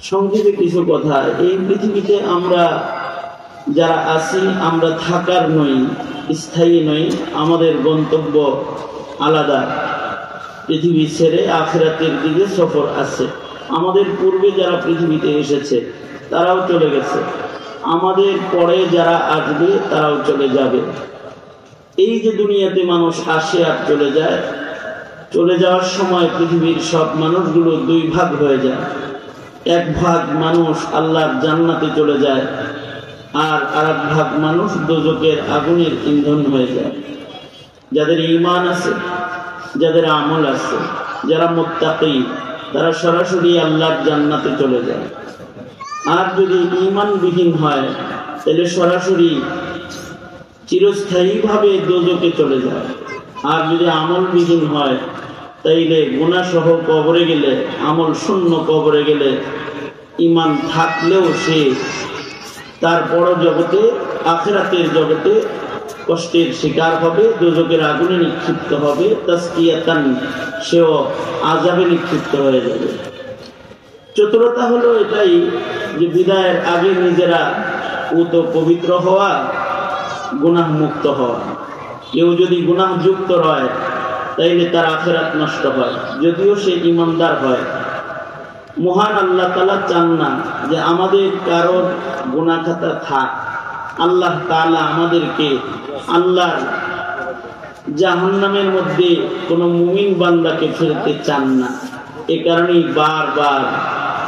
সংক্ষেপে কিছু কথা। এই পৃথিবীতে আমরা যারা আছি, আমরা থাকার নই, স্থায়ী নই, আমাদের গন্তব্য আলাদা। পৃথিবী ছেড়ে আখিরাতের দিকে সফর আছে। আমাদের পূর্বে যারা পৃথিবীতে এসেছে তারাও চলে গেছে, আমাদের পরে যারা আসবে তারাও চলে যাবে। এই যে দুনিয়াতে মানুষ আসে আর চলে যায়, চলে যাওয়ার সময় পৃথিবীর সব মানুষগুলো দুই ভাগ হয়ে যায়। এক ভাগ মানুষ আল্লাহর জান্নাতে চলে যায়, আর আরেক ভাগ মানুষ দোজখের আগুনের ইন্ধন হয়ে যায়। যাদের ঈমান আছে, যাদের আমল আছে, যারা মুত্তাকী, তারা সরাসরি আল্লাহর জান্নাতে চলে যায়। আর যদি ঈমানবিহীন হয় তাহলে সরাসরি চিরস্থায়ীভাবে দোজখে চলে যায়। আর যদি আমলবিহীন হয় তাইলে গুনাহ সহ কবরে গেলে, আমল শূন্য কবরে গেলে, ঈমান থাকলেও সে তার বড় জগতে, আখিরাতের জগতে কষ্টের শিকার হবে, দোজখের আগুনে নিক্ষিপ্ত হবে, তাসকিয়াতান, সেও আযাবে নিক্ষিপ্ত হয়ে যাবে। চতুরতা হলো এটাই যে বিদায়ের আগে নিজেরা পবিত্র হওয়া, গুনাহ মুক্ত হওয়া। কেউ যদি গুনাহ যুক্ত হয় তাইলে তার আখিরাত নষ্ট হয়, যদিও সে ঈমানদার হয়। মহান আল্লাহ তাআলা চান না যে আমাদের কারোর গুনাহ খাতা থাক। আল্লাহ তাআলা আমাদেরকে আল্লাহর জাহান্নামের মধ্যে কোনো মুমিন বান্দাকে ফেলতে চান না। এ কারণেই বারবার,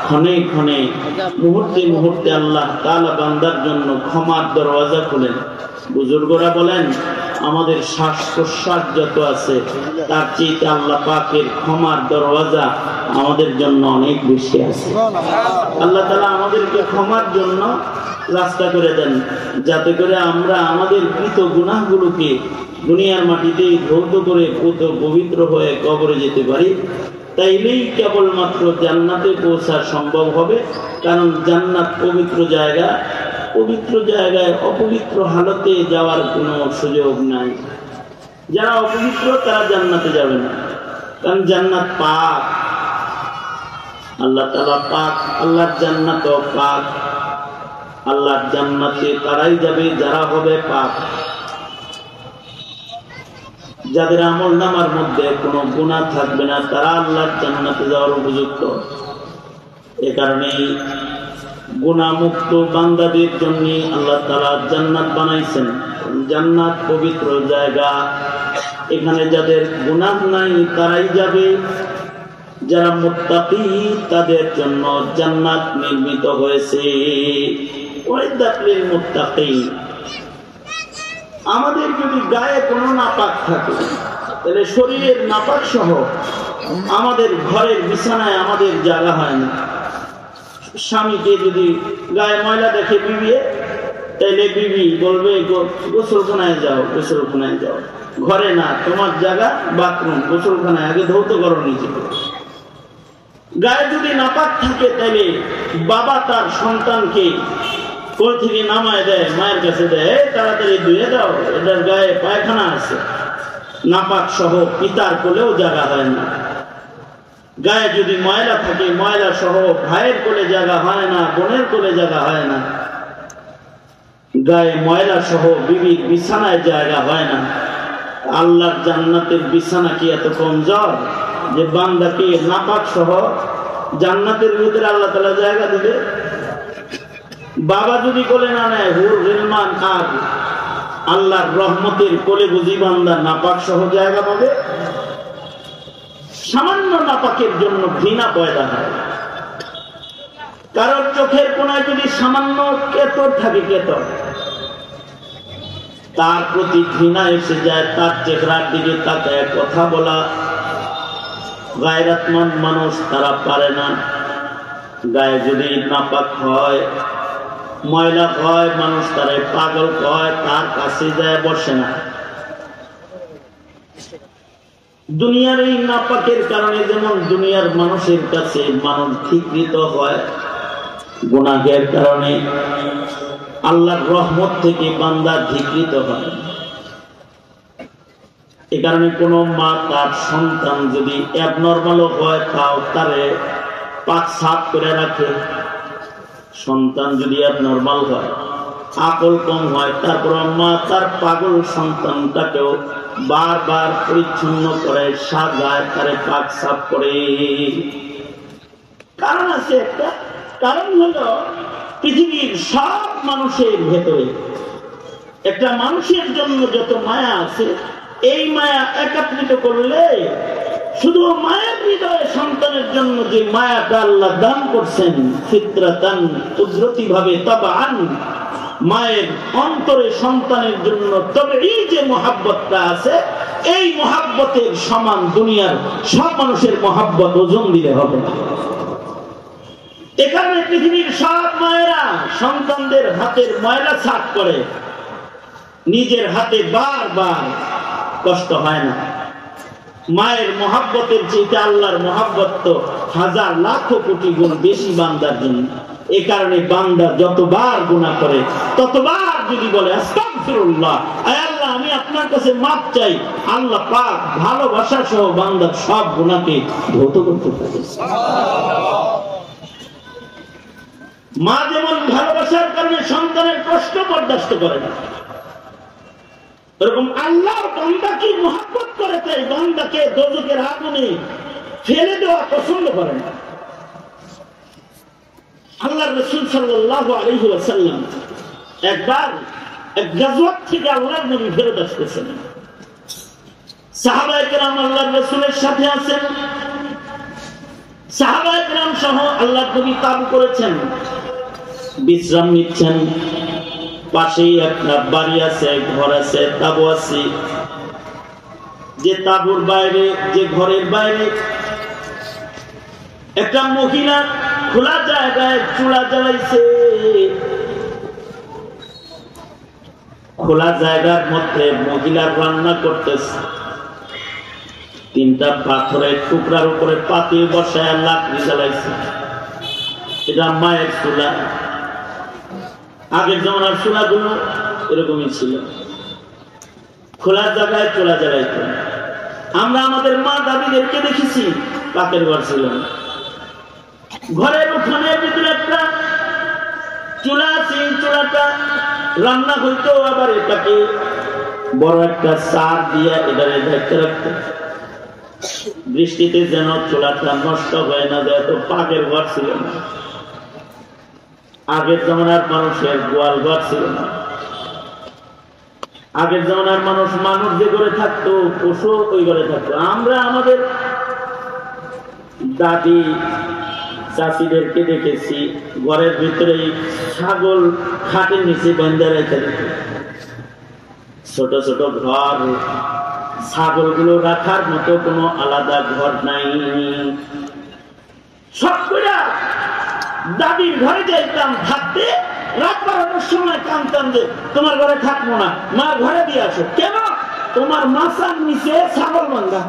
ক্ষণে ক্ষণে, মুহূর্তে মুহূর্তে আল্লাহ তাআলা বান্দার জন্য ক্ষমার দরওয়াজা খোলেন। বুজুর্গরা বলেন, আমাদের শ্বাস প্রশ্বাস যত আছে তার চেয়ে আল্লাহ পাকের ক্ষমার দরওয়াজা আমাদের জন্য অনেক বেশি আছে। আল্লাহ তাআলা আমাদেরকে ক্ষমার জন্য রাস্তা করে দেন, যাতে করে আমরা আমাদের কৃত গুনাহগুলোকে দুনিয়ার মাটিতে ধৌত করে পবিত্র হয়ে কবরে যেতে পারি। তাইলেই কেবলমাত্র জান্নাতে পৌঁছা সম্ভব হবে। কারণ জান্নাত পবিত্র জায়গা, পবিত্র জায়গায় অপবিত্র হালতে যাওয়ার কোনো সুযোগ নাই। যারা অপবিত্র তারা জান্নাতে যাবে না, কারণ জান্নাত পাক, আল্লাহ তাআলা পাক, আল্লাহর জান্নাত পাক। আল্লাহর জান্নাতে তারাই যাবে যারা হবে পাক, যাদের আমলনামার মধ্যে কোনো গুনাহ থাকবে না, তারা আল্লাহর জান্নাতে যাওয়ার উপযুক্ত। এ কারণেই গুনাহমুক্ত বান্দাদের জন্য আল্লাহ তাআলা জান্নাত বানাইছেন। জান্নাত পবিত্র জায়গা, এখানে যাদের গুনাহ নাই তারাই যাবে। যারা মুত্তাকী তাদের জন্য জান্নাত নির্মিত হয়েছে। ওয়াইদাতুল মুত্তাকিন। আমাদের যদি গায়ে কোনো নাপাক থাকে তাহলে শরীরের নাপাক সহ আমাদের ঘরের বিছানায় আমাদের জায়গা হয় না। স্বামীকে যদি গায়ে ময়লা দেখে বিবি, তাইলে বিবি বলবে গোসলখানায় যাও, গোসলখানায় যাও, ঘরে না, তোমার জায়গা বাথরুম, গোসলখানায়, আগে ধৌত করো নিজেকে। গায়ে যদি নাপাক থাকে তাইলে বাবা তার সন্তানকে কোল থেকে নামায় দেয়, মায়ের কাছে দেয়, তাড়াতাড়ি ধুয়ে দাও, এটার গায়ে পায়খানা আছে। নাপাক সহ পিতার কোলেও জায়গা হয় না। গায়ে যদি ময়লা থাকে, ময়লা সহ ভাইয়ের কোলে জায়গা হয় না, বোনের কোলে জায়গা হয় না। গায়ে ময়লা সহ বিবির বিছানায় জায়গা হয় না। আল্লাহর জান্নাতের বিছানা কি এত কমজোর যে বান্দাকে নাপাক সহ জান্নাতের ভিতরে আল্লাহ তাআলা জায়গা দিবে? বাবা যদি কোলে না নেয়, হুর রিলমান আর আল্লাহর রহমতের কোলে বুঝি বান্দা নাপাক সহ জায়গা পাবে? সামান্য নাপাকের জন্য ঘৃণা পয়দা হয়। কারোর চোখের কোনায় যদি সামান্য কেতর থাকে, কেতর, তার প্রতি ঘৃণা এসে যায়, তার চেহারার দিকে তাকায় কথা বলা। গায়রাতমন্দ মানুষ তারা পারে না। গায়ে যদি নাপাক হয়, ময়লা হয়, মানুষ তারাই পাগল হয়, তার কাছে যায় বসে না। দুনিয়ার এই নাপাকের কারণে যেমন দুনিয়ার মানুষের কাছে মানুষ ধিক্কৃত হয়, গুনাহের কারণে আল্লাহর রহমত থেকে বান্দা ধিক্কৃত হয়। এ কারণে কোনো মা তার সন্তান যদি অ্যাবনর্মাল হয়, তাও তারে পাক সাফ করে রাখে। সন্তান যদি নরমাল হয়, আকল কম হয়, তারপর মা তার পাগল সন্তানটাকেও বারবার পরিচ্ছন্ন করে, সাজায়, তারে পাক সাফ করে। কারণ আছে একটা, কারণ হলো পৃথিবীর সব মানুষের ভেতরে একটা মানুষের জন্য যত মায়া আছে, এই মায়া একত্রিত করলে শুধু মায়ের হৃদয়ে সন্তানের জন্য যে মায়াটা আল্লাহ দান করছেন ফিতরাতান, কুদরতি ভাবে, তাবাআন মায়ের অন্তরে সন্তানের জন্য, তবে এই যে মহাব্বতটা আছে, এই মহাব্বতের সমান দুনিয়ার সব মানুষের মহাব্বত ওজন দিলে হবে না। এ কারণে পৃথিবীর সব মায়েরা সন্তানদের হাতের ময়লা সাফ করে, নিজের হাতে বারবার কষ্ট হয় না। মায়ের মহাব্বতের চেয়ে আল্লাহর মহাব্বত তো হাজার লাখ কোটি গুণ বেশি বান্দার জন্য। এ কারণে বান্দা যতবার গুনাহ করে ততবার যদি বলে আস্তাগফিরুল্লাহ, আয় আল্লাহ আমি আপনার কাছে মাফ চাই, আল্লাহ পাক ভালোবাসা সহ বান্দার সব গুনাহকে ধৌত করতে থাকে। মা যেমন ভালোবাসার কারণে সন্তানের কষ্ট বরদাস্ত করে না, এরকম আল্লাহর বান্দাকে মহব্বত করে, তাই বান্দাকে দোজখের আগুনে ফেলে দেওয়া পছন্দ করে না। আল্লাহর রাসূল সাল্লাল্লাহু আলাইহি ওয়াসাল্লাম একবার এক গাজওয়াত থেকে আল্লাহর নবী ফেরত আসতেছেন। সাহাবায়ে কেরাম আল্লাহর রাসূলের সাথে আছেন, সাহাবায়ে কেরাম সহ আল্লাহর নবী তাবু করেছেন, বিশ্রাম নিচ্ছেন। পাশেই একটা বাড়ি আছে, ঘর আছে, তাবু আছে। যে তাবুর বাইরে, যে ঘরের বাইরে একটা মহিলা খোলা জায়গায় চুলা জ্বালাইছে। খোলা জায়গার মধ্যে মহিলা রান্না করতেছে। তিনটা পাথরের টুকরার উপরে পাতি বসায় লাকড়ি জ্বালাইছে। এটা মায়ের চুলা। আগের জমানার চুলাগুলো এরকমই ছিল, খোলা জায়গায় চুলা জ্বালাইতো। আমরা আমাদের মা দাদিদেরকে দেখেছি পাকের ঘর ছিল না, ঘরের উঠানের ভিতরে একটা চুলা আছে, চুলাটা রান্না হইতো, আবার এটাকে বড় একটা চার দিয়ে এটারে ঢেকে রাখতো, বৃষ্টিতে যেন চুলাটা নষ্ট হয় না যায়। তো পাকের ঘর ছিল না। আগের জমানার মানুষের গোয়াল ঘর ছিল না। আগের জমানার মানুষ যে ঘরে থাকতো, পশু ওই ঘরে থাকতো। আমরা আমাদের দাদি চাষিদেরকে দেখেছি ঘরের ভিতরে ছাগল খাটের নিচে বেঁধে রেখে দিত। ছোট ছোট ঘর, ছাগলগুলো রাখার মতো কোনো আলাদা ঘর নাই। সব করে দাদির ঘরে যাইতাম থাকতে, রাত 12টার সময় কাঁদতাম যে তোমার ঘরে থাকবো না, মা ঘরে দিয়ে আসো। কেন? তোমার মাথার নিচে ছাগল বান্ধা।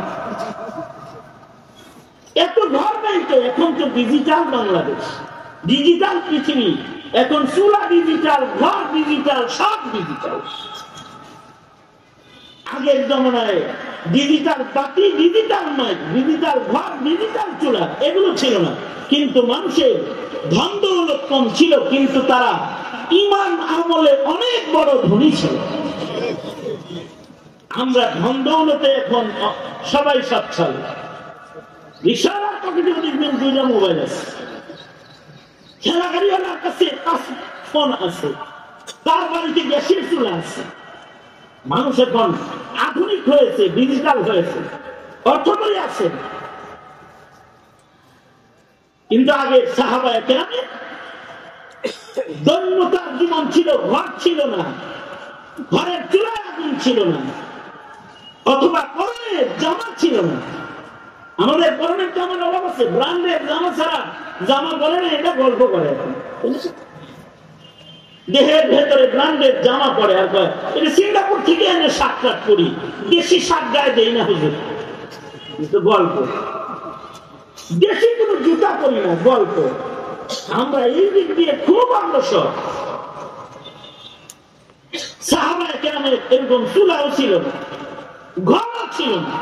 এত ঘর নাই তো। এখন তো ডিজিটাল বাংলাদেশ, ডিজিটাল পৃথিবী। এখন চুলা ডিজিটাল, ঘর ডিজিটাল, সব ডিজিটাল। আগের জমানায় ডিজিটাল বাতি, ডিজিটাল মাইক, ডিজিটাল ঘর, ডিজিটাল চুলা এগুলো ছিল না। কিন্তু মানুষের ধন দৌলত কম ছিল, কিন্তু তারা ঈমান আমলে অনেক বড় ধনী ছিল। আমরা ধন দৌলতে এখন সবাই সচ্ছল। রিক্সাওয়ালার পকেটে দেখবেন 2টা মোবাইল আছে, ঠেলা গাড়িওয়ালার কাছে 5 ফোন আছে, তার বাড়িতে গ্যাসের চুলা আছে। মানুষ এখন আধুনিক হয়েছে, ডিজিটাল হয়েছে, অর্থকরী আছে। কিন্তু আগে সাহাবায়ে কেরামের দৈন্যতার জীবন ছিল, ঘর ছিল না, ঘরের চুলায় আগুন ছিল না, অথবা পরনের জামা ছিল না। আমাদের পরনের জামার অভাব আছে, ব্র্যান্ডের জামা ছাড়া জামা বলে না, এটা গল্প করে। এখন দেহের ভেতরে ব্র্যান্ডের জামা পরে, আর এটা সিঙ্গাপুর থেকে এনে শাক করি, দেশি শাক গায়ে দেই না হুজুর, গল্প। দেশি কোনো জুতা করি না, গল্প। আমরা এই দিক দিয়ে খুব অগ্রসর। সাহাবায়ে কেরামের এরকম চুলাও ছিল না, ঘরও ছিল না,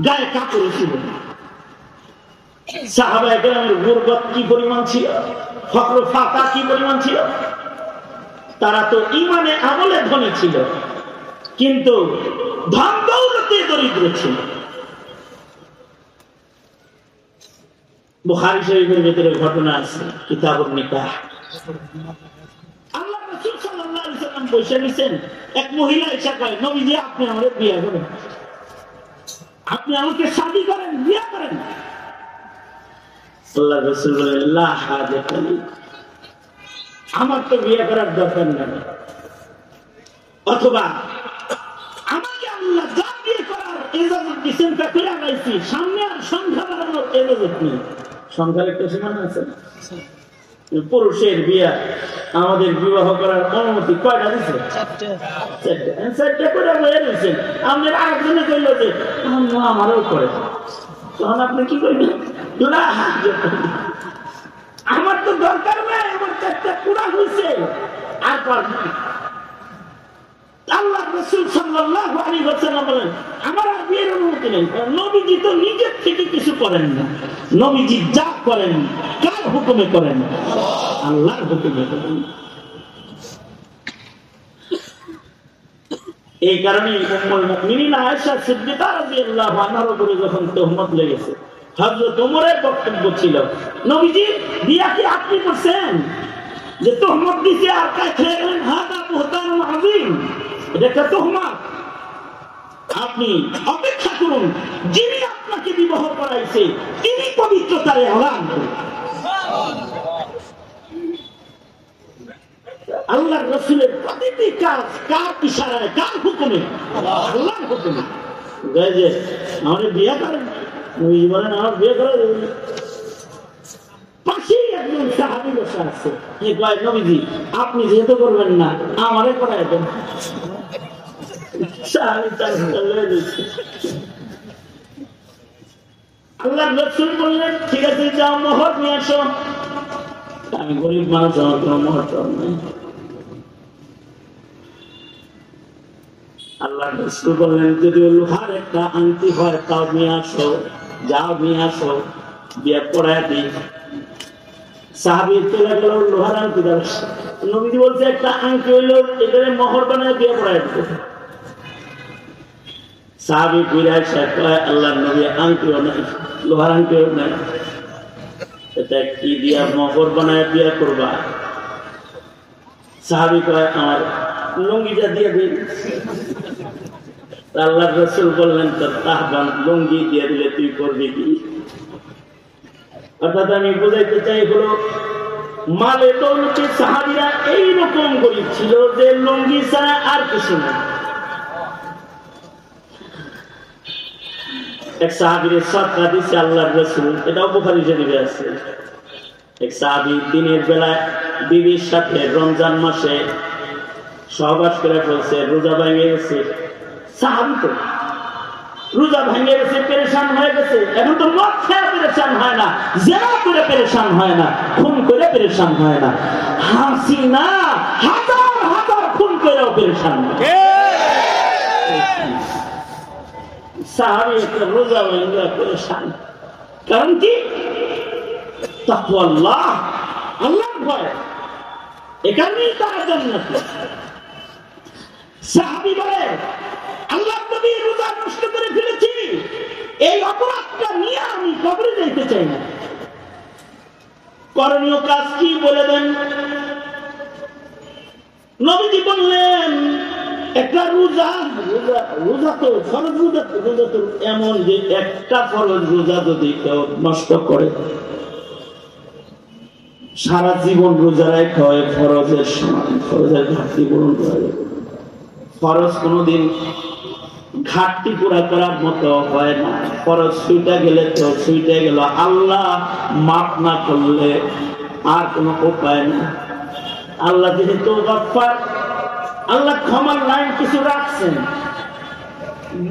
গায়ে কাপড় ছিল না। সাহাবায়ে কেরামের গুরবত কি পরিমাণ ছিল, ফকর ফাকা কি পরিমাণ ছিল। তারা তো ইমানে আমলে ধনী ছিল, কিন্তু ধন দৌলতে দরিদ্র ছিল। বুখারী শরীফের ভিতরে ঘটনা আছে, কিতাবুন নিকাহ। আল্লাহ রাসূল সাল্লাল্লাহু আলাইহি ওয়াসাল্লাম বসে নিছেন, এক মহিলা এসে কয়, নবীজি আপনি আমাকে বিয়ে করেন, আপনি আমাকে শাদী করেন, বিয়ে করেন। আল্লাহ রাসূল বলেন, লা হাজাত লি, আমার তো বিয়ে করার দরকার নেই। অথবা আমাকে আল্লাহ যা বিয়ে করার ইজাজত দিয়েছেন তা করে আগাইছি, সামনে আর সংখ্যা বাড়ানোর ইজাজত নেই। সংখ্যার একটা সীমা আছে। পুরুষের বিয়ে আমাদের বিবাহ করার অনুমতি কয়টা দিচ্ছে? চারটা করে বয়ে দিয়েছেন। আমাদের আরেকজনে কইল যে আমারও করে, তখন আপনি কি করবেন? আমার তো দরকার নাই, আমার চারটা পুরা হয়েছে, আর পারব না। আল্লাহ রাসূল সাল্লাল্লাহু আলাইহি ওয়াসাল্লাম বলেন, আমার আর বিয়ের অনুমতি নেই। নবীজি তো নিজের থেকে কিছু করেন না, নবীজি যা করেন কার হুকুমে করেন? আল্লাহর হুকুমে করেন। এই কারণে উম্মুল মুমিনিন আয়েশা সিদ্দিকা রাদিয়াল্লাহু আনহার উপরে যখন তহমত লেগেছে, হযরত ওমরের বক্তব্য ছিল, নবীজি বিয়া কি আপনি করছেন? যে তহমত দিতে আর কাজ খেয়ে গেলেন, হাদা বুহতানুন আযীম, এটা একটা তহমত। আপনি অপেক্ষা করুন, যিনি আপনাকে বিবাহ করাইছে তিনি পবিত্রতার এলান করুন। আল্লাহর রাসূলের প্রতিটি কাজ কার ইশারায়, কার হুকুমে? আল্লাহর হুকুমে। যে আমার বিয়ে করেন, নবীজি বলেন আমার বিয়ে করা যাবে না। পাশেই একজন সাহাবী বসে আছে, নবীজি আপনি যেহেতু করবেন না, আমারে করাই দেন। আল্লাহর রাসূল বললেন, ঠিক আছে যাও মোহর নিয়ে আসো। আমি গরিব মানুষ, আমার কোনো মোহর নেই। আল্লাহর রাসূল বললেন, যদি লোহার একটা আংটি হয় তাও নিয়ে আসো, যাও নিয়ে আসো, বিয়ে পড়ায় দিই। সাহাবী চলে গেল লোহার আংটি দ্বারা। নবীজি বলছে একটা আংটি হইলো, এটারে মোহর বানায় বিয়ে পড়ায় দিতে। সাহাবী ঘুরে আসে, আল্লাহর নবী আংটিও নাই, লোহার আংটিও নাই, এটা কি দিয়া মোহর বানায় বিয়ে করবা? সাহাবী কয় আমার লুঙ্গিটা দিয়ে দিন। আল্লাহর রাসূল বললেন, তোর তাহবান লুঙ্গি দিয়ে দিলে তুই করবি কি? অর্থাৎ আমি বোঝাইতে চাই হলো, মালে দৌলতে সাহাবীরা এইরকম গরিব ছিল যে লুঙ্গি ছাড়া আর কিছু না। এক সাহাবীর সাদকা দিছে আল্লাহর রাসূল, এটাও বুখারী শরীফে আছে। এক সাহাবী দিনের বেলায় বিবির সাথে রমজান মাসে সহবাস করে ফেলছে, রোজা ভেঙে গেছে। সাহাবী তো রোজা ভেঙে গেছে, পেরেশান হয়ে গেছে। এখন তো মদ খেয়ে পেরেশান হয় না, জিনা করে পেরেশান হয় না, খুন করে পেরেশান হয় না। হাসিনা হাজার হাজার খুন করেও পেরেশান হয়। সাহাবী একটা রোজা ভেঙে পেরেশান, কারণ কি? তাকওয়াল্লাহ, আল্লাহর ভয়। এখানেই তারা জান্নাতে। সাহাবী বলে, আল্লাহর নবী রোজা নষ্ট করে ফেলেছি, এই অপরাধটা নিয়ে আমি কবরে যেতে চাই না। করণীয় কাজ কি বলে দেন? নবীজি বললেন, একটা রোজা তো ফরজ রোজা তো এমন যে একটা ফরজ রোজা যদি কেউ নষ্ট করে, সারা জীবন রোজা রাখা হয় ফরজের সময়, ফরজের ঘাটতি পূরণ করা যাবে। ফরজ কোনোদিন ঘাটতি পুরা করার মতো হয় না। ফরজ ছুটে গেলে তো ছুটে গেল, আল্লাহ মাফ না করলে আর কোনো উপায় না। আল্লাহ যেহেতু গফফার, আল্লাহ ক্ষমার লাইন কিছু রাখছেন।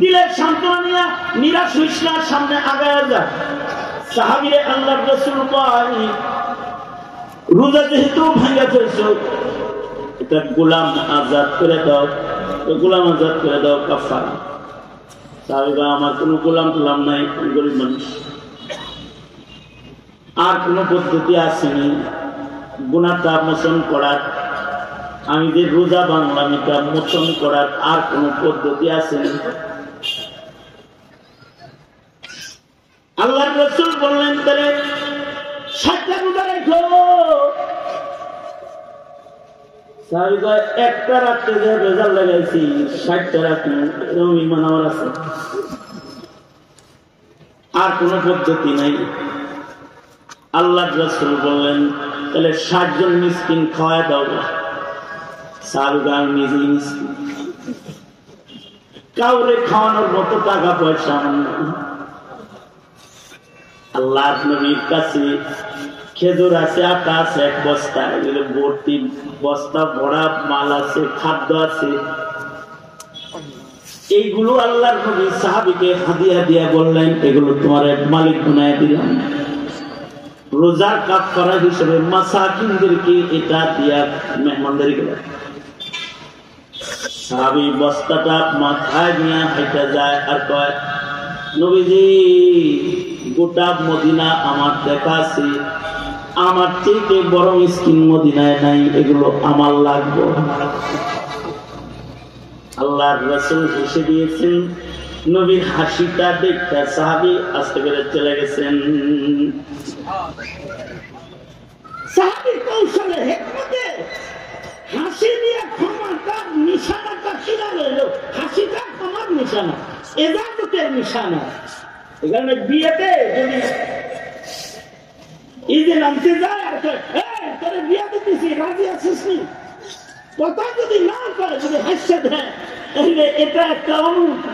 দিলের সান্ত্বনা নিয়ে নিরাশ হইস না, সামনে আগায় যা। সাহাবীরে আল্লাহর রাসূল কয়, রোজা যেহেতু ভাঙা ফেলছো, এটা গোলাম আজাদ করে দাও, গোলাম আজাদ করে দাও কাফারা। সাহাবীরা, আমার কোনো গোলাম নাই, গরিব মানুষ। আর কোন পদ্ধতি আসেনি গুনাহটা মোচন করার? আমি যে রোজা বাংলাম এটা মোচন করার আর কোন পদ্ধতি আসেনি? আল্লাহর রাসূল বললেন তাহলে 60টা রোজা রাখো। সাহাবীগণ একটা রাখতে যে রেজাল্ট লাগাইছি 60টা রাখি, এরকম ঈমান আমার আছে। আর কোন পদ্ধতি নাই। আল্লাহর রাসূল বললেন তাহলে 60 জন মিসকিন খাওয়ায় দাও। সাহাবীগণ নিজেই মিসকিন, কাউরে খাওয়ানোর মতো টাকা পয়সা আমার নেই। আল্লাহর নবীর কাছে খেজুর আছে, আটা আছে এক বস্তা, এগুলো ভর্তি বস্তা ভরা মাল আছে, খাদ্য আছে। এইগুলো আল্লাহর নবী সাহাবীকে হাদিয়া দিয়া বললেন এগুলো তোমার মালিক বানায় দিলাম, রোজার কাফারা হিসেবে মাসাকিনদেরকে এটা দিয়া মেহমানদের গেল। সাহাবী বস্তাটা মাথায় নিয়ে হেঁটে যায় আর কয়, নবীজি গোটা মদিনা আমার দেখা আছে, আমার থেকে বড় মিসকিন মদিনায় নাই, এগুলো আমার লাগবে। আল্লাহর রাসূল হেসে দিয়েছেন। নবীর হাসিটা দেখতে সাহাবী আস্তে করে চলে গেছেন। সাহাবীর কৌশলে হিকমতে হাসি দিয়ে ক্ষমাটা নিশানাটা কিনা রইল। হাসিটা ক্ষমার নিশানা, ইবাদতের নিশানা। এখানে বিয়েতে যদি ঈদে নামতে যায় আর তোর বিয়ে দিতেছি রাজি আছিস নি, কথা যদি না করে যদি হাসতে দেয় তাহলে এটা একটা অনুমতি।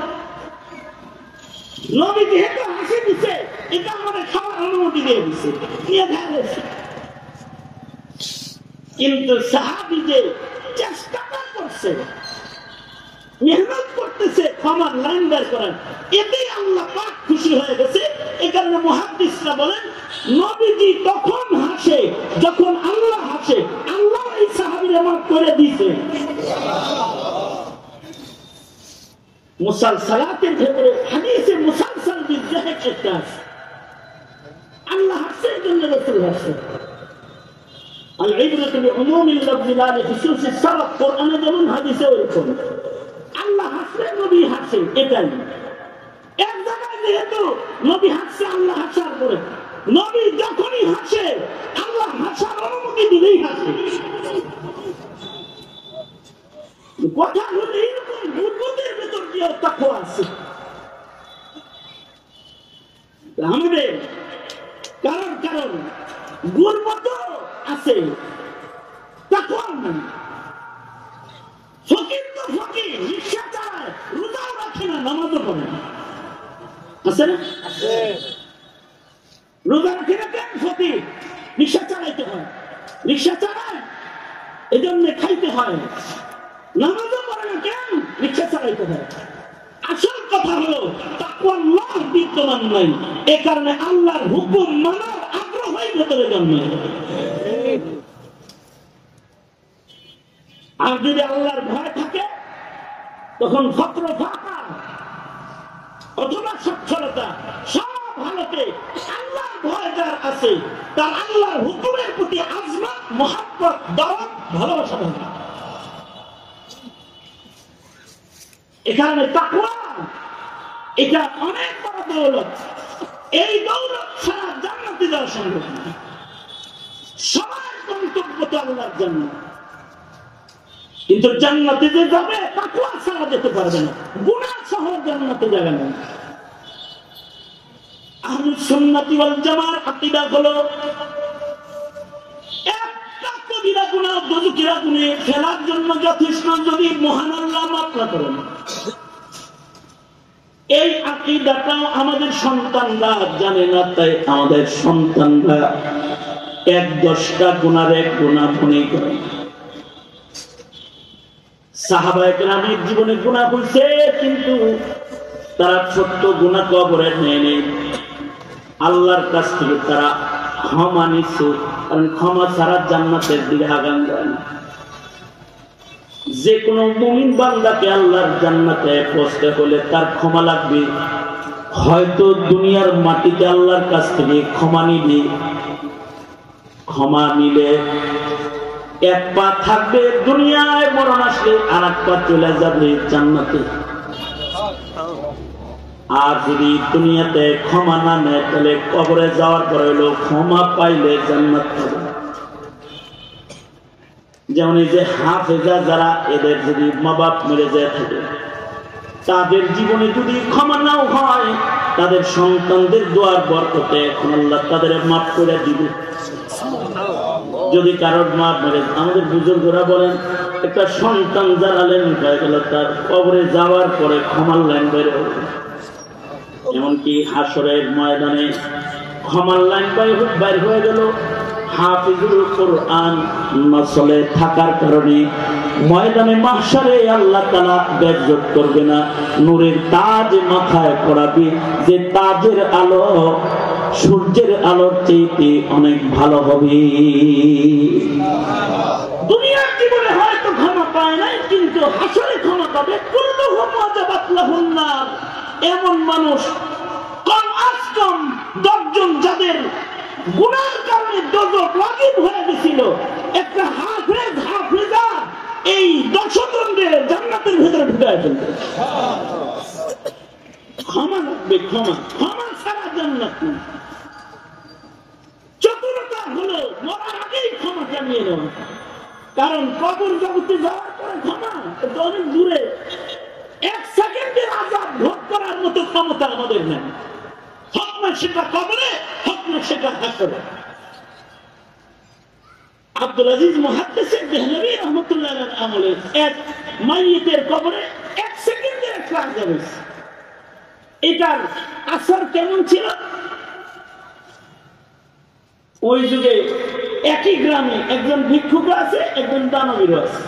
নবী যেহেতু হাসি দিচ্ছে এটা আমাদের খাওয়ার অনুমতি দিয়ে দিচ্ছে, কিন্তু সাহাবী যে চেষ্টাটা করছে, মেহনত করতেছে ক্ষমার লাইন বের করার, এতেই আল্লাহ পাক খুশি হয়ে গেছে। এই কারণে মুহাদ্দিসরা বলেন নবীজি তখন হাসে যখন আল্লাহ হাসে। আল্লাহ এই সাহাবীরে মাফ করে দিয়েছে। মুসালসালাতের ভেতরে হাদিসে মুসালসাল বিজহাক একটা আছে। আল্লাহ হাসে জন্য রাসূল হাসে। আল ইবরাতু বিউমুমিল লাফজি লা লিখুসুসিস সাবাব, কোরআনে যেমন হাদিসে ওরকম। আল্লাহ হাসলে নবী হাসে, এটাই। এক জায়গায় যেহেতু নবী হাসছে আল্লাহ হাসার পরে, নবী যখনই হাসে আল্লাহ হাসার অনুমতি দিলেই হাসে। কথা হলো এরকম বুদ্ধির ভেতর দিয়ে তাকওয়া আছে আমাদের। কারণ গুরবত আছে, তাকওয়া নাই। ফকির তো ফকির, রিকশা চালায়, রোজাও রাখে না, নামাজও পড়ে না, আছে না? রোজা রাখে না কেন? ফকির, রিকশা চালাইতে হয়, রিকশা চালায় এই জন্য খাইতে হয়। নামাজও পড়ে না কেন? রিকশা চালাইতে হয়। আসল কথা হলো তাকওয়াল্লাহ বিদ্যমান নাই, এ কারণে আল্লাহর হুকুম মানার আগ্রহই ভেতরে জন্মায়। আর যদি আল্লাহর ভয় থাকে তখন ফক্র ফাঁকা অথবা সচ্ছলতা সব হালতে আল্লাহর ভয় যার আছে তার আল্লাহর হুকুমের প্রতি আজমত, মহব্বত, দরদ, ভালোবাসা থাকে। এখানে তাকওয়া এটা অনেক বড় দৌলত। এই দৌলত ছাড়া জান্নাতে যাওয়া সম্ভব না। সবার গন্তব্য তো আল্লাহর জান্নাত, কিন্তু জান্নাতে যে যাবে তাকওয়া ছাড়া যেতে পারবে না। গুনাহ সহ জান্নাতে যাবে না। আহলুস সুন্নাত ওয়াল জামার আকীদা হলো একটা কবিরা গুনাহ দুজকিরা গুনাহে ফেলার জন্য যথেষ্ট যদি মহান আল্লাহ মাফ না করেন। এই আকীদাটা আমাদের সন্তানরা জানে না, তাই আমাদের সন্তানরা ১-১০টা গুনার এক গুনাহ মনে করে। সাহাবায়ে কেরামের জীবনে গুনাহ হয়েছে, কিন্তু তারা ছোট্ট গুনাহ কবরে নেয় আল্লাহর কাছ থেকে তারা ক্ষমা নিচ্ছে, কারণ ক্ষমা ছাড়া জান্নাতের দিকে আগান যায় না। যে কোনো মুমিন বান্দাকে আল্লাহর জান্নাতে পৌঁছতে হলে তার ক্ষমা লাগবে। হয়তো দুনিয়ার মাটিতে আল্লাহর কাছ থেকে ক্ষমা নিবে, ক্ষমা নিলে এক পা থাকবে দুনিয়ায়, মরণ আসলে আর এক পা চলে যাবে জান্নাতে। আর যদি দুনিয়াতে ক্ষমা না নেয় তাহলে কবরে যাওয়ার পরে হলো ক্ষমা পাইলে জান্নাত পাবে। যেমন এই যে হাফেজা যারা, এদের যদি মা বাপ মরে যায় থাকে, তাদের জীবনে যদি ক্ষমা নাও হয়, তাদের সন্তানদের দোয়ার বরকতে এখন আল্লাহ তাদের মাফ করে দিবে। যদি কারোর মা মেরে, আমাদের বুজুর্গরা বলেন একটা সন্তান যারা লাইন হয়ে গেল, তার কবরে যাওয়ার পরে ক্ষমার লাইন বের হবে। এমনকি হাসরের ময়দানে ক্ষমার লাইন বাইর হয়ে গেল। হাফিজুল কোরআন মাসলে থাকার কারণে ময়দানে মাহশারে আল্লাহ তাআলা বেজ্জত করবে না, নূরের তাজ মাথায় পরাবে, যে তাজের আলো সূর্যের আলোর চেয়ে অনেক ভালো হবে। দুনিয়ার জীবনে হয়তো ক্ষমা পায় নাই, কিন্তু হাসরে ক্ষমা পাবে। কুল্লুহুম ওয়াজাবাত লাহুন নার, এমন মানুষ কম আজ কম 10 জন যাদের গুনার কারণে দোজখ ওয়াজিব হয়ে গেছিল, একটা হাফেজা এই 10 জনদের জান্নাতের ভিতরে ঢুকায় ফেলবে। ক্ষমা লাগবে, ক্ষমা, ক্ষমা ছাড়া জান্নাত নেই। চতুরতা হলো মরার আগেই ক্ষমা জানিয়ে দেওয়া, কারণ কবর জগতে যাওয়ার পরে ক্ষমা এটা অনেক দূরে। 1 সেকেন্ডের আযাব ভোগ করার মতো ক্ষমতা আমাদের নেই। হক না সেটা কবরে, হক না সেটা হাসরে। আব্দুল আজিজ মুহাদ্দিস দেহলভী রাহমাতুল্লাহ আলাইহির আমলে এক মাইয়িতের কবরে 1 সেকেন্ডের একটা আযাব হয়েছে। এটার আসর কেমন ছিল? ওই যুগে একই গ্রামে একজন ভিক্ষুক আছে, একজন দানবীর আছে।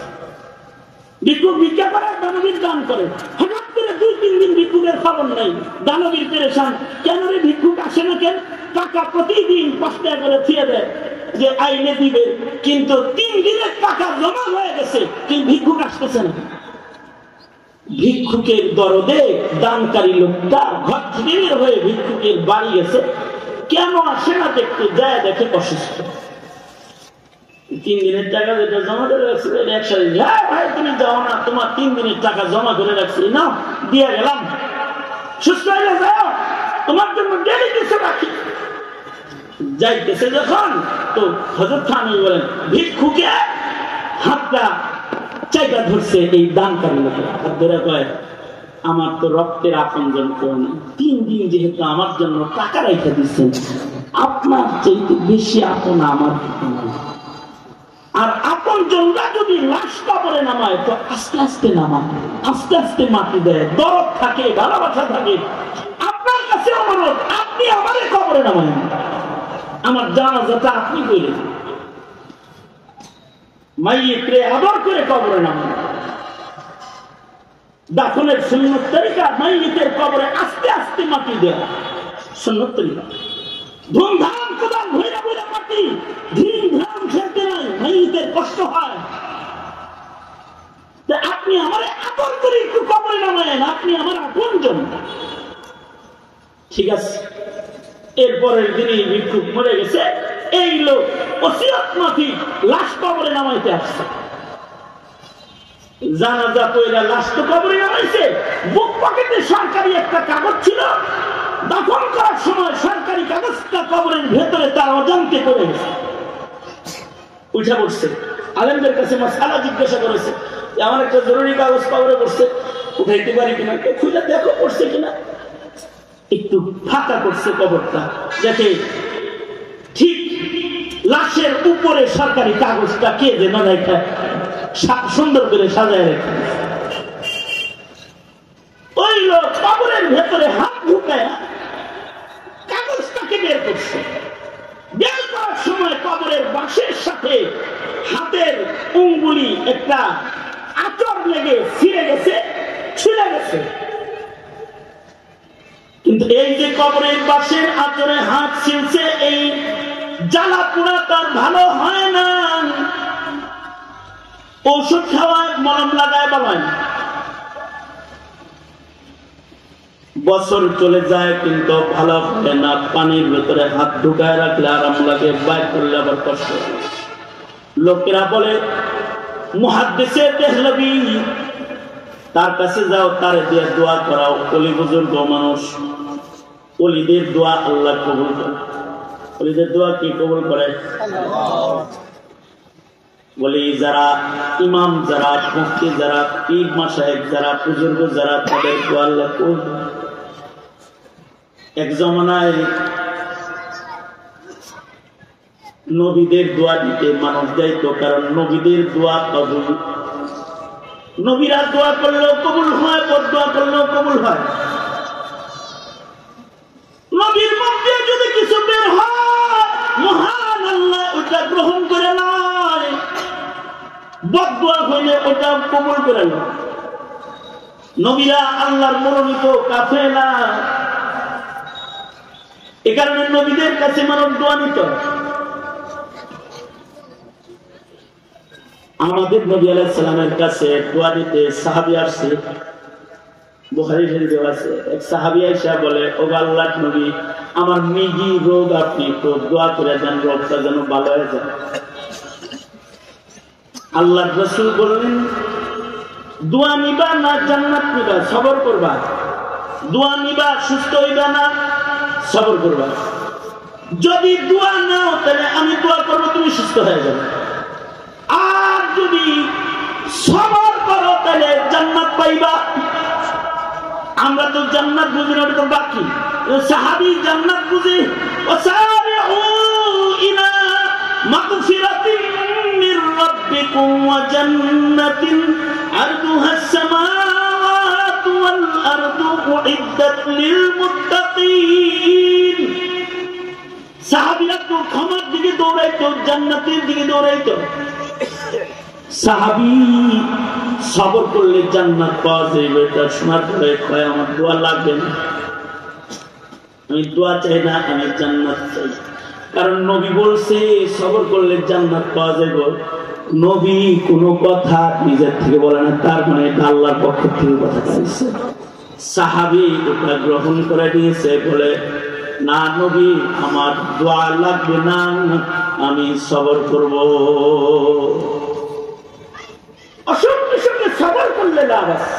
ভিক্ষুক ভিক্ষা করে, দানবীর দান করে। হঠাৎ করে 2-3 দিন ভিক্ষুকের খবর নাই। দানবীর পেরেশান, কেন রে ভিক্ষুক আসে না কেন? টাকা প্রতিদিন 5 টাকা করে দিয়ে দেয় যে আইনে দিবে, কিন্তু 3 দিনের টাকা জমা হয়ে গেছে, কিন্তু ভিক্ষুক আসতেছে না। ভিক্ষুকের দরদে দানকারী লোকটা ঘর থেকে বের হয়ে ভিক্ষুকের বাড়ি গেছে, কেন আসে না দেখতে যায়, দেখে অসুস্থ। 3 দিনের টাকা যেটা জমা করে রাখছিল একসাথে, হ্যাঁ ভাই তুমি যাও না, তোমার 3 দিনের টাকা জমা করে রাখছি, না দিয়ে গেলাম, সুস্থ হয়ে যাও, তোমার জন্য ডেলি কিছু রাখি। যাইতেছে যখন, তো হযরত থানবী বলেন ভিক্ষুকে হাতটা চাইটা ধরছে এই দানকারী লোকের হাত ধরে কয়, আমার তো রক্তের আপনজন কেউ নেই, 3 দিন যেহেতু আমার জন্য টাকা রেখে দিচ্ছেন, আপনার চাইতে বেশি আপন আমার। আর আপন জনরা যদি লাশ কবরে নামায় তো আস্তে আস্তে নামায়, আস্তে আস্তে মাটি দেয়, দরদ থাকে, ভালোবাসা থাকে। আপনার কাছে অনুরোধ, আপনি আমারে কবরে নামায়, আমার জানাজাটা আপনি বলে মাইয়িতরে আদর করে কবরে নামায়। দাফনের সুন্নত তরিকা, মাইয়িতের কবরে আস্তে আস্তে মাটি দেয়া সুন্নত তরিকা। ধুমধাম কোদাল ভৈরা ভৈরা মাটি ধুমধাম ফেলতে নাই, মাইয়িতের কষ্ট হয়। আপনি আমার আপন করে একটু কবরে নামায়েন, আপনি আমার আপনজন। ঠিক আছে। এরপরের দিনই ভিক্ষুক মরে গেছে, এই লোক ওসিয়ত মাফিক লাশ কবরে নামাইতে আসছে। জানাজা পয়লা লাশ তো কবরে নামাইছে, বুক পকেটে সরকারি একটা কাগজ ছিল, দাফন করার সময় সরকারি কাগজটা কবরের ভেতরে তার অজান্তে পড়ে গেছে, উঠে পড়ছে। আলেমদের কাছে মাসআলা জিজ্ঞাসা করেছে, আমার একটা জরুরি কাগজ কবরে পড়ছে, উঠাইতে পারি কিনা, কে খুঁজে দেখো পড়ছে কিনা। একটু ফাঁকা করছে কবরটা, যাতে ঠিক লাশের উপরে সরকারি কাগজটা কে যেন রেখে সুন্দর করে সাজায় রেখে। ওই লোক কবরের ভেতরে হাত ঢুকায় কাগজটাকে বের করছে। বের করার সময় কবরের বাঁশের সাথে হাতের উঙ্গুলি একটা আঁচড় লেগে ছিঁড়ে গেছে, ছিঁড়ে গেছে। কিন্তু এই যে কবরের বাঁশের আঁচড়ে হাত ছিঁড়ছে, এই জ্বালা পোড়া তার ভালো হয় না। ঔষধ খাওয়ায়, মলম লাগায় বলায়, বছর চলে যায় কিন্তু ভালো হয় না, পানির ভেতরে হাত ঢুকায় রাখলে আরাম লাগে, বাইর করলে আবার কষ্ট। লোকেরা বলে মুহাদ্দিসে দেহলভী, তার কাছে যাও, তারে দিয়ে দোয়া করাও। ওলি বুজুর্গ মানুষ, ওলিদের দোয়া আল্লাহ কবুল করে। ওলিদের দোয়া কি কবুল করে? বলি যারা ইমাম, যারা মুফতি, যারা পীর মাশায়েখ, যারা বুজুর্গ, যারা, তাদের দোয়া আল্লাহ কবুল করে। এক জমানায় নবীদের দোয়া দিতে মানুষ যাইত, কারণ নবীদের দোয়া কবুল। নবীরা দোয়া করলেও কবুল হয়, বদদোয়া করলেও কবুল হয়। নবীর মুখ দিয়ে যদি কিছু বের হয়, মহান আল্লাহ ওটা গ্রহণ করে নেয়, বদদোয়া হইলে ওটা কবুল করে নেয়। নবীরা আল্লাহর মনোনীত কাফেলা, এ কারণে নবীদের কাছে মানুষ দোয়া নিত। আমাদের নবী আলাইহিস সালামের কাছে দোয়া দিতে সাহাবী আসছে, বুখারী শরীফে আছে। এক সাহাবী আয়েশা বলে, ও আল্লাহর নবী, আমার মৃগী রোগ, আপনি তো দোয়া করে দেন, রোগটা যেন ভালো হয়ে যায়। আল্লাহর রাসূল বললেন, দোয়া নিবা না জান্নাত নিবা? সবর করবা। দোয়া নিবা, সুস্থ হইবা না সবর করবা। যদি দোয়া নাও তাহলে আমি দোয়া করবো, তুমি সুস্থ হয়ে যাবে। আর যদি সবর করো তাহলে জান্নাত পাইবা। আমরা তো জান্নাত বুঝি না, তো বাকি সাহাবী জান্নাত বুঝি। ওয়াসারিউ ইলা মাগফিরাতিন মির রাব্বিকুম ওয়া জান্নাতিন আরদুহাস সামাওয়াতু ওয়াল আরদু উইদ্দাত লিল মুত্তাকিন। সাহাবীরা তো ক্ষমার দিকে দৌড়াইতো, জান্নাতের দিকে দৌড়াইতো। সাহাবী সবর করলে জান্নাত পাওয়া যাবে, এটা শোনার পরে কয়, আমার দোয়া লাগবে না, আমি দোয়া চাই না, আমি জান্নাত চাই। কারণ নবী বলছে সবর করলে জান্নাত পাওয়া যাবে। নবী কোনো কথা নিজের থেকে বলে না, তার মানে এটা আল্লাহর পক্ষ থেকে কথা বলছে। সাহাবী ওটা গ্রহণ করে নিয়েছে, বলে না নবী, আমার দোয়া লাগবে না, আমি সবর করব। অসুখের সঙ্গে সবর করলে লাভ আছে,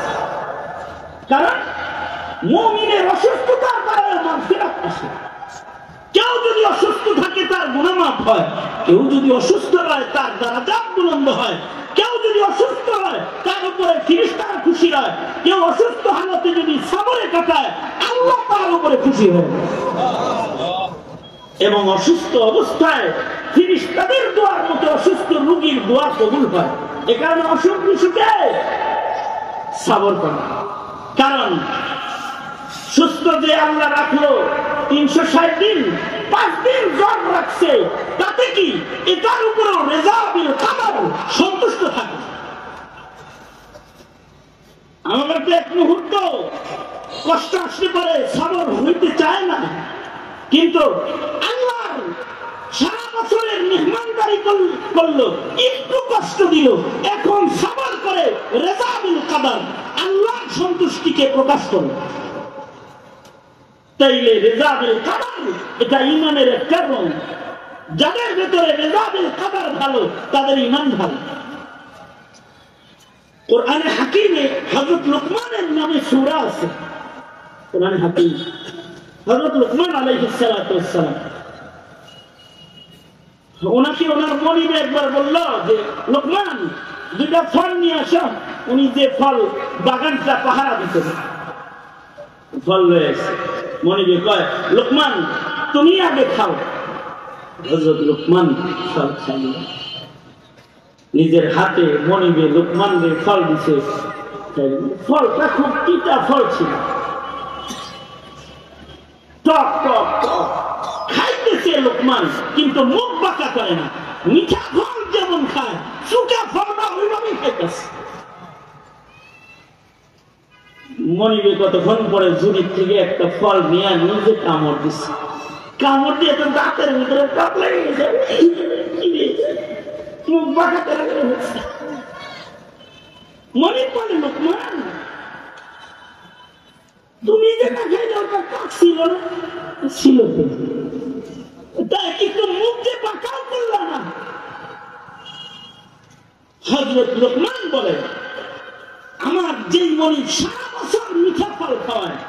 কারণ মুমিনের অসুস্থতার কারণে মাগফিরাত আসে। কেউ যদি অসুস্থ থাকে তার গুনাহ মাফ হয়, কেউ যদি অসুস্থ হয় তার দারাজাত বুলন্দ হয়, কেউ যদি অসুস্থ হয় তার উপরে ফেরেশতারা খুশি হয়, কেউ অসুস্থ হালতে যদি সবরে কাটায় আল্লাহ তার উপরে খুশি হয়। এবং অসুস্থ অবস্থায় ফেরেশতাদের দোয়ার মতো অসুস্থ রোগীর দোয়া কবুল হয়। এ কারণে অসুখ বিসুখে সবর করা। কারণ সুস্থ যে আল্লাহ রাখলো 360 দিন, 5 দিন জ্বর রাখছে, তাতে কি এটার উপরেও রেজা বিল কাদার, সন্তুষ্ট থাকে। আমার তো এক মুহূর্ত কষ্ট আসতে পারে, সবর হইতে চায় না, কিন্তু আল্লাহর সারা বছরের মেহমানদারি করলো, একটু কষ্ট দিল, এখন সবর করে রেজা বিল কাদার, আল্লাহর সন্তুষ্টিকে প্রকাশ করে। তাইলে রেজা বিল কাদার এটা ঈমানের একটা রং। যাদের ভেতরে রেজা বিল কাদার ভালো, তাদের ঈমান ভালো। কোরআনে হাকিমে হযরত লুকমানের নামে সূরা আছে। কোরআনে হাকিম হযরত লুকমান আলাইহিস সালাতু ওয়াস সালাম, ওনাকে ওনার মনিব একবার বলল যে লুকমান, 2টা ফল নিয়ে আসো। উনি যে ফল বাগানটা পাহারা দিতেন, ফল লয়ে আসে। মনিবে কয়, লুকমান তুমি আগে খাও। হযরত লুকমান ফল খাইল, নিজের হাতে মনিবে লুকমানকে ফল দিছে। ফলটা খুব তিতা ফল ছিল, টক টক টক। খাইতেছে লুকমান, কিন্তু মুখ বাঁকা করে না। মিঠা ফল যেমন খায়, শুকা ফলটা ওইভাবেই খাইতেছে। মনিবে কতক্ষণ পরে ঝুড়ির থেকে একটা ফল নিয়ে নিজে কামড় দিচ্ছে। কামড় দিয়ে তো দাঁতের ভিতরে টক লেগে গেছে, মুখ বাঁকা করে হচ্ছে। মনে পড়ে লুকমান, তুমি যে না খাইলে ওটা কাক ছিল না, ছিল তাই একটু মুখ যে পাকাও করল না। হযরত লোকমান বলে, আমার যেই মনি সারা বছর মিঠা ফল খাওয়ায়,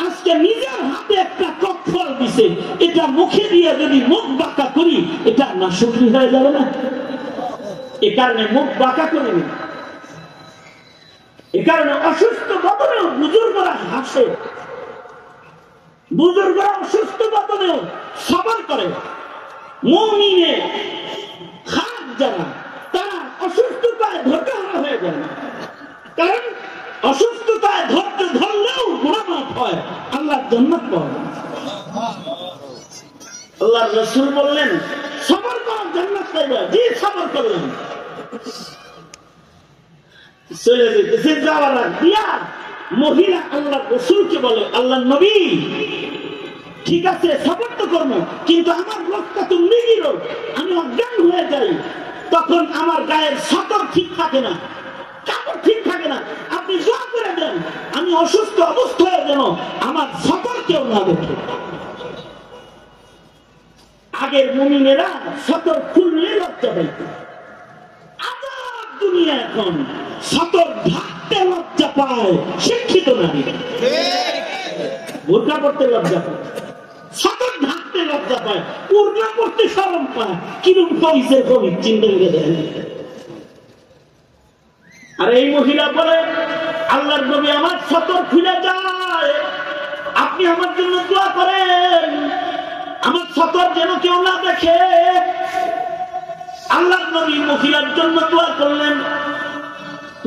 আজকে নিজের হাতে একটা টক ফল দিছে, এটা মুখে দিয়ে যদি মুখ বাঁকা করি, এটা নাশুকরি হয়ে যাবে না? এ কারণে মুখ বাঁকা করিনি। এ কারণে অসুস্থ বদনেও বুজুর্গরা হাসে, বুজুর্গরা অসুস্থ বদনেও সবর করে। মুমিনে খাস যারা, তারা অসুস্থতায় ধৈর্যহারা হয়ে যায় না, কারণ অসুস্থতায় ধৈর্য ধরলেও গুনাহ মাফ হয়, আল্লাহর জান্নাত পাওয়া যায়। আল্লাহর রাসূল বললেন, সবর করো জান্নাত পাইবা। জি সবর করলেন। চলে যেতেছে, যাওয়ার দিয়া মহিলা আল্লাহর রাসূলকে বলে, আল্লাহর নবী ঠিক আছে সবর তো করবো, কিন্তু আমার রোগটা তো মৃগী রোগ, আমি অজ্ঞান হয়ে যাই, তখন আমার গায়ের সতর ঠিক থাকে না, কাপড় ঠিক থাকে না, আপনি দোয়া করে দেন আমি অসুস্থ অবস্থায় যেন আমার সতর কেউ না দেখে। আগের মুমিনেরা সতর খুললে লজ্জা পাইত, আজাব দুনিয়া এখন সতর ঢাকতে লজ্জা পায় শিক্ষিত নারী, বোরকা পড়তে লজ্জা পায়, সতর ঢাকতে লজ্জা পায়, পূর্ণা করতে শরম পায়। কিরূপ হইছে কবি চিন্তা করে দেন। আর এই মহিলা বলে, আল্লাহর নবী আমার সতর খুলে যায়, আপনি আমার জন্য দোয়া করেন, আমার সতর যেন কেউ না দেখে। আল্লাহর নবী মহিলার জন্য দোয়া করলেন।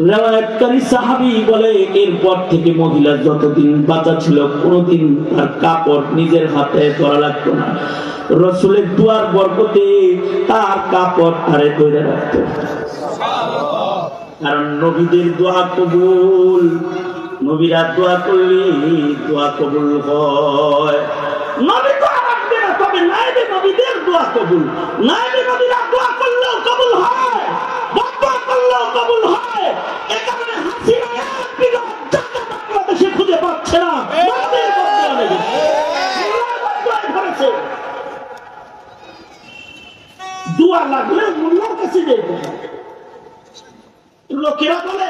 রিওয়ায়াতকারী সাহাবী বলে, এরপর থেকে মহিলা যতদিন বাঁচা ছিল কোনদিন তার কাপড় নিজের হাতে ধরা লাগতো না। রাসূলের দোয়ার বরকতে তার কাপড় তারে ধরে রাখতো, কারণ নবীদের দোয়া কবুল। নবীরা দোয়া করলে দোয়া কবুল হয়। নবী দোয়া রাখবে না, তবে নাইবে নবীদের দোয়া কবুল। নাইবে নবীরা দোয়া করলেও কবুল হয়, বদদোয়া করলেও কবুল হয়। এ কারণে হাসিনা এক বিঘা জায়গা বাংলাদেশে খুঁজে পাচ্ছে না, নবীর বদদোয়া লেগেছে, আল্লাহর বদদোয়া ধরেছে। দোয়া লাগলে মোল্লার কাছে যেতে হয়। লোকেরা বলে,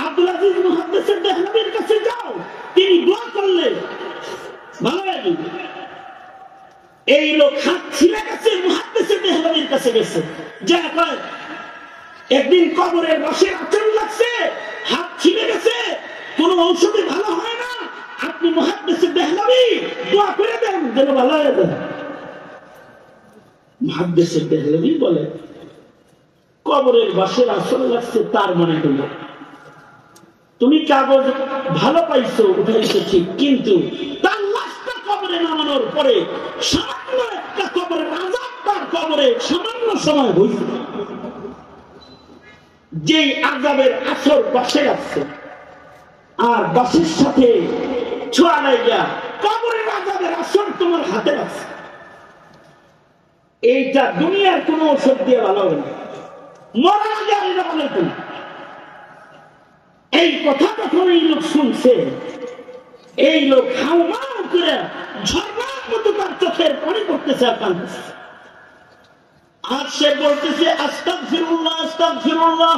আব্দুল আজিজ মুহাদ্দিসের দেহলভীর কাছে যাও, তিনি দোয়া করলে ভালো লাগে। এই লোক হাত ছিঁড়ে গেছে, মুহাদ্দিসের দেহলভীর কাছে গেছে, যা কয় একদিন কবরের রসের আচরণ লাগছে, হাত ছিঁড়ে গেছে, কোন ঔষধে ভালো হয় না, আপনি মুহাদ্দিসের দেহলভী দোয়া করে দেন যেন ভালো হয়ে যায়। মুহাদ্দিসের দেহলভী বলে, কবরের বাসের আসর লাগছে, তার মানে হলো তুমি কাগজ ভালো পাইছো, উঠাইছো ঠিক, কিন্তু তার লাশটা কবরে নামানোর পরে সামান্য একটা কবরের আযাব তার কবরে সামান্য সময় হইছে, যেই আযাবের আসর বাসে আসছে, আর বাসের সাথে ছোঁয়া লাইগা কবরের আযাবের আসর তোমার হাতে আছে। এইটা দুনিয়ার কোন ঔষধ দিয়ে ভালো হবে না, মরার আগে আল্লাহ বলেন। এই কথা যখন এই লোক শুনছে, এই লোক হাউমাউ করে ঝর্ণার মতো তার চোখের পানি পড়তেছে, আর কাঁদতেছে। আর সে বলতেছে, আস্তাগফিরুল্লাহ আস্তাগফিরুল্লাহ,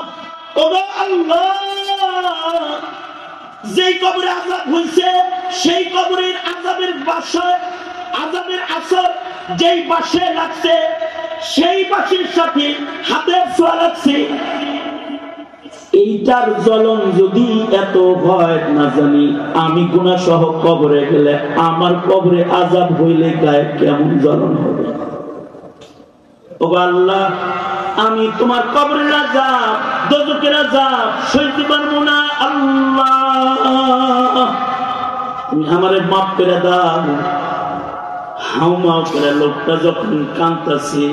ওগো আল্লাহ, যেই কবরে আযাব হইছে সেই কবরের আযাবের বাসায় আযাবের আসর যেই বাসে লাগছে, সেই বাসের সাথে হাতের ছোঁয়া লাগছে। এইটার জ্বলন যদি এত হয় না জানি, আমি গুনাহ সহ কবরে গেলে আমার কবরে আযাব হইলে গায়ে কেমন জ্বলন হবে। ও আল্লাহ, আমি তোমার কবরের আযাব, দোজখের আযাব সইতে পারবো না, আল্লাহ তুমি আমারে মাফ করে দাও। হাউমাউ করে লোকটা যখন কাঁদতেছে,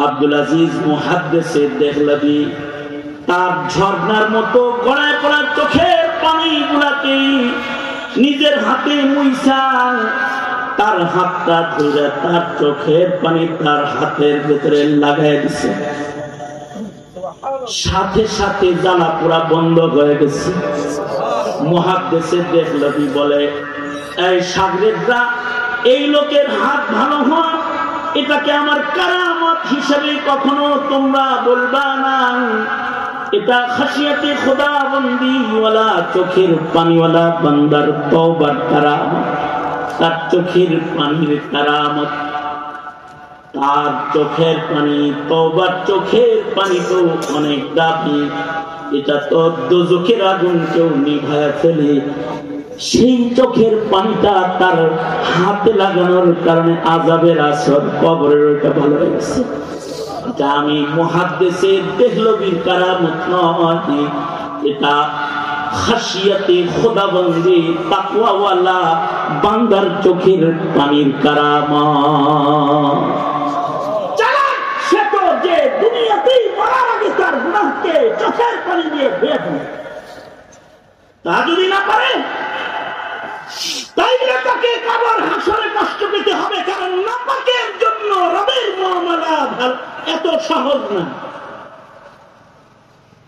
আব্দুল আজিজ মুহাদ্দিসের দেহলভী তার ঝর্ণার মতো গড়ায় পড়া চোখের পানি গুলাকে নিজের হাতে মুইসা তার হাতটা ধরে তার চোখের পানি তার হাতের ভেতরে লাগাই দিছে। সাথে সাথে জ্বালা পোড়া বন্ধ হয়ে গেছে। মুহাদ্দিসে দেহলভী বলে, এই শাগরেদরা, এই লোকের হাত ভালো হওয়া এটাকে আমার কারামত হিসেবে কখনো তোমরা বলবা না। এটা খাশিয়াতে খোদাবন্দি ওয়ালা চোখের পানিওয়ালা বান্দার তওবার কারামত। তার চোখের পানির কারামত, তার চোখের পানি, তওবার চোখের পানি তো অনেক দামি। এটা তো দোজখের আগুন কেউ নিভায়া ফেলে, সেই চোখের পানিটা তার হাতে লাগানোর কারণে আযাবের আসর কবরের ওইটা ভালো হয়ে গেছে। এটা আমি মুহাদ্দিসে দেহলভীর কারামত নয়, এটা খাশিয়াতে খোদাবন্দি তাকওয়াওয়ালা বান্দার চোখের পানির কারামত। সে তো যে দুনিয়াতেই মরার আগে তার গুনাহকে চোখের পানি দিয়ে ধুয়ে ফেলে, তা যদি না পারে তাইলে তাকে কবর হাসরে কষ্ট পেতে হবে। কারণ নাপাকের জন্য রবের মুআমালা এত সহজ না।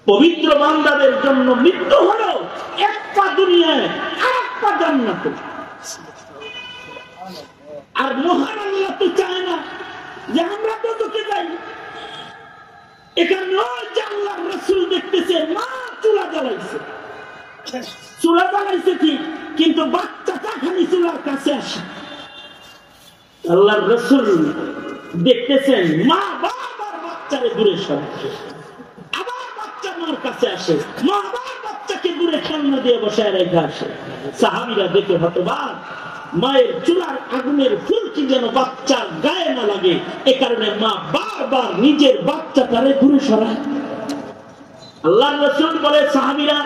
পবিত্র বান্দাদের জন্য মৃত্যু হলো এক পা দুনিয়ায় আর এক পা জান্নাতে। আর মহান আল্লাহ তো চায় না যে আমরা তো দুঃখে যাই। এখানে আল্লাহর রাসূল দেখতেছে মা চুলা জ্বালাইছে, চুলা জ্বালাইছে ঠিক, কিন্তু বাচ্চাটা খালি চুলার কাছে আসে। আল্লাহর রাসূল দেখতেছেন মা বারবার বাচ্চারে দূরে সরায়, আবার বাচ্চা মার কাছে আসে, মা আবার বাচ্চাকে দূরে সামনে দিয়ে বসায় রেখে আসে। সাহাবীরা দেখে হতবাক, মায়ের চুলার আগুনের ফুলকি যেন বাচ্চার গায়ে না লাগে, এ কারণে মা বারবার নিজের বাচ্চাটারে দূরে সরায়। আল্লাহর রাসূল বলে, সাহাবীরা,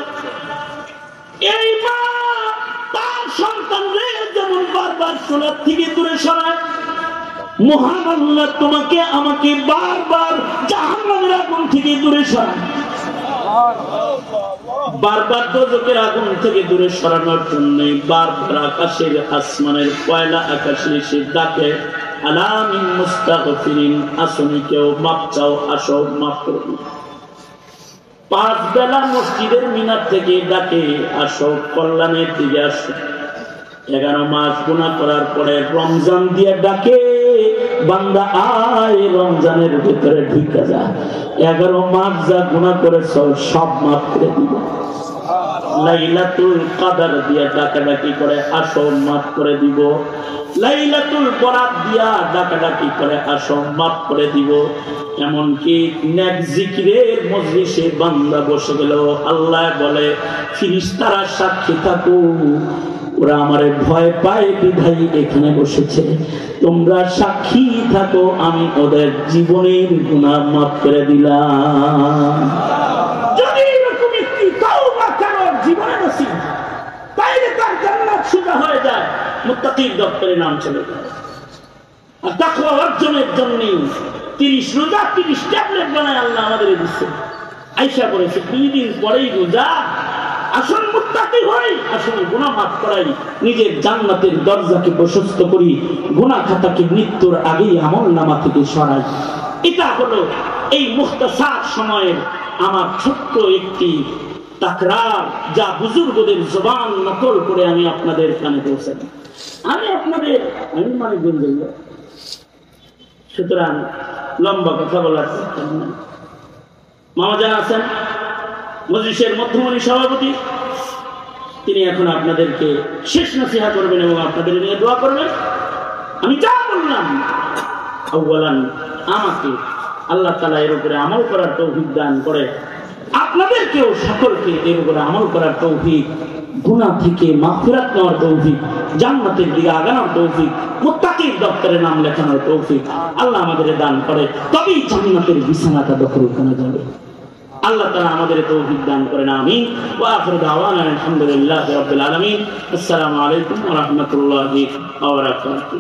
এই মা তার সন্তানরে যেমন বারবার চুলার থেকে দূরে সরায়, মহান আল্লাহ তোমাকে আমাকে বারবার জাহান্নামের আগুন থেকে দূরে সরায়। বারবার দোজখের আগুন থেকে দূরে সরানোর জন্য বারবার আকাশের আসমানের পয়লা আকাশে এসে ডাকে, আলা মিন মুস্তাগফিরিন, আসনি কেউ মাপ চাও, আসো মাপ করো। 5 বেলা মসজিদের মিনার থেকে ডাকে, আসো কল্যাণের দিকে আসো। 11 মাস গুনাহ করার পরে রমজান দিয়ে ডাকে, বান্দা আয় রমজানের ভিতরে ঢুকে যা, 11 মাস যা গুনাহ করেছ সব মাফ করে দিব। লাইলাতুল কদর দিয়ে ডাকাডাকি করে, আসো মাফ করে দিব। লাইলাতুল বরাত দিয়া ডাকাডাকি করে, আসো মাফ করে দিব। এমনকি নেক জিকিরের মজলিসে বান্দা বসে গেল, আল্লাহ বলে, ফেরেশতারা সাক্ষী থাকো, ওরা আমারে ভয় পায় বিধায় এখানে বসেছে, তোমরা সাক্ষী থাকো, আমি ওদের জীবনের গুনাহ মাফ করে দিলাম। যদি এরকম একটি তওবা কারোর জীবনে নসিব হয়, তাইলে তার জান্নাত সোজা হয়ে যায়, মুত্তাকির দপ্তরে নাম চলে যায়। আর তাকওয়া অর্জনের জন্য 30 রোজা 30 ট্যাবলেট বানায় আল্লাহ আমাদের দিচ্ছে। আয়েশা বলেছে, 2 দিন পরেই রোজা, আসল মুত্তাকি হই, আসল গুনাহ মাফ করাই, নিজের জান্নাতের দরজাকে প্রশস্ত করি, গুনাহ খাতাকে মৃত্যুর আগেই আমলনামা থেকে সরাই। এটা হলো এই মুখতাসার সময়ের আমার ছোট্ট একটি তাকরার, যা বুজুর্গদের জবান নকল করে আমি আপনাদের কানে পৌঁছাই। আমি আপনাদের মানে গুঞ্জন, সুতরাং লম্বা কথা বলার মামা যারা আছেন মজলিসের মধ্যমণি সভাপতি, তিনি এখন আপনাদেরকে শেষ নসিহত করবেন এবং আপনাদের নিয়ে দোয়া করবেন। আমি যা বললাম, আউয়ালান আমাকে আল্লাহ তাআলা এর উপরে আমল করার তৌফিক দান করে, আপনাদেরকেও সকলকে এর উপরে আমল করার তৌফিক, গুনাহ থেকে মাগফিরাত নেওয়ার তৌফিক, জান্নাতের দিকে আগানোর তৌফিক, মুত্তাকির দপ্তরে নাম লেখানোর তৌফিক আল্লাহ আমাদের দান করে, তবেই জান্নাতের বিছানাটা দখল করা যাবে। আল্লাহ তাআলা আমাদের তৌফিক দান করেন, আমিন। ওয়া আখিরু দাওয়ানা আলহামদুলিল্লাহি রাব্বিল আলামিন। আসসালামু আলাইকুম ওয়া রাহমাতুল্লাহি ওয়া বারাকাতুহু।